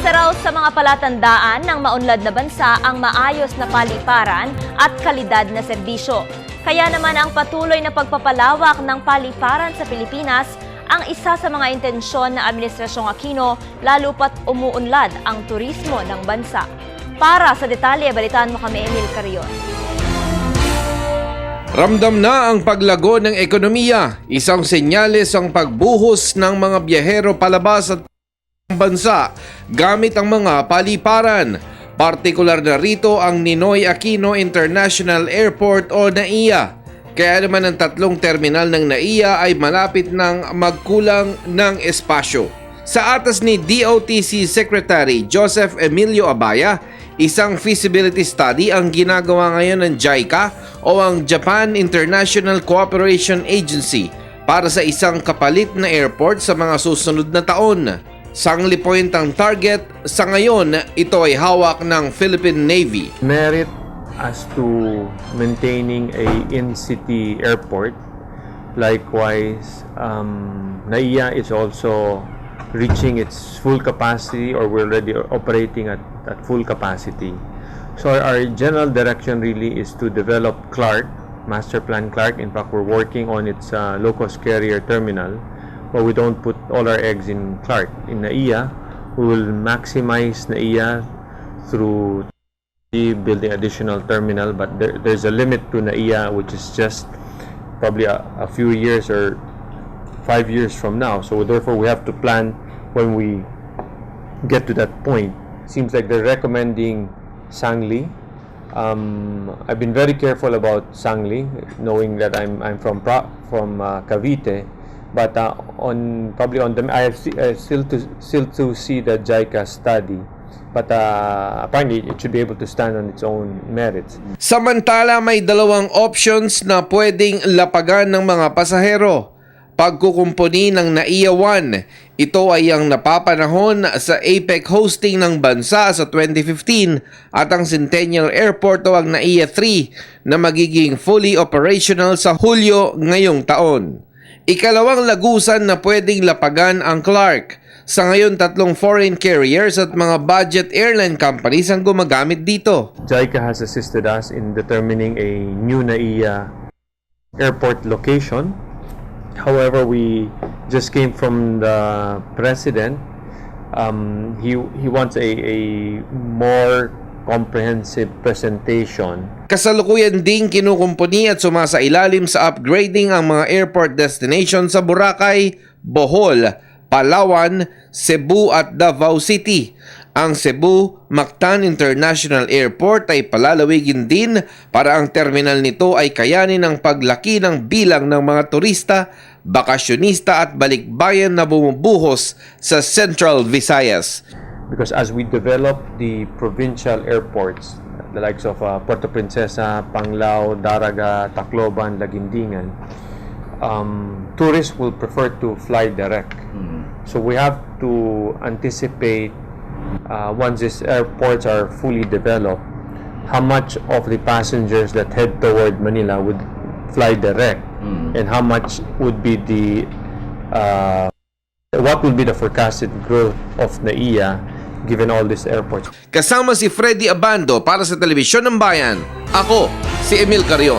Isa raw sa mga palatandaan ng maunlad na bansa ang maayos na paliparan at kalidad na serbisyo. Kaya naman ang patuloy na pagpapalawak ng paliparan sa Pilipinas ang isa sa mga intensyon ng Administrasyong Aquino lalo pat umuunlad ang turismo ng bansa. Para sa detalye, balitaan mo kami, Emil Carrion. Ramdam na ang paglago ng ekonomiya, isang senyales ang pagbuhos ng mga biyahero palabas at bansa gamit ang mga paliparan. Partikular na rito ang Ninoy Aquino International Airport o NAIA. Kaya naman ang tatlong terminal ng NAIA ay malapit ng magkulang ng espasyo. Sa atas ni DOTC Secretary Joseph Emilio Abaya, isang feasibility study ang ginagawa ngayon ng JICA o ang Japan International Cooperation Agency para sa isang kapalit na airport sa mga susunod na taon. Sangli point ang target, sa ngayon ito ay hawak ng Philippine Navy. Merit as to maintaining a in-city airport. Likewise, NAIA is also reaching its full capacity, or we're already operating at full capacity. So our general direction really is to develop Clark, Master Plan Clark. In fact, we're working on its low-cost carrier terminal, but we don't put all our eggs in Clark. In NAIA, we will maximize NAIA through building additional terminal, but there's a limit to NAIA, which is just probably a few years or 5 years from now. So therefore, we have to plan when we get to that point. Seems like they're recommending Sangli. I've been very careful about Sangli, knowing that I'm from Cavite. But I have still to see the JICA study. But apparently, it should be able to stand on its own merits. Samantala, may dalawang options na pwedeng lapagan ng mga pasahero. Pagkukumpuni ng NAIA 1, ito ay ang napapanahon sa APEC hosting ng bansa sa 2015 at ang Centennial Airport o ang NAIA 3 na magiging fully operational sa Hulyo ngayong taon. Ikalawang lagusan na pwedeng lapagan ang Clark. Sa ngayon, tatlong foreign carriers at mga budget airline companies ang gumagamit dito. JICA has assisted us in determining a new NAIA airport location. However, we just came from the president. He wants a more comprehensive presentation. Kasalukuyan ding kinukumpuni at sumasailalim sa upgrading ang mga airport destinations sa Boracay, Bohol, Palawan, Cebu at Davao City. Ang Cebu Mactan International Airport ay palalawigin din para ang terminal nito ay kayanin ang paglaki ng bilang ng mga turista, bakasyonista at balikbayan na bumubuhos sa Central Visayas. Because as we develop the provincial airports, the likes of Puerto Princesa, Panglao, Daraga, Tacloban, Laguindingan, tourists will prefer to fly direct. So we have to anticipate once these airports are fully developed, how much of the passengers that head toward Manila would fly direct, and how much would be the what will be the forecasted growth of NAIA given all these airports. Kasama si Freddy Abando para sa Telebisyon ng Bayan. Ako, si Emil Carrion.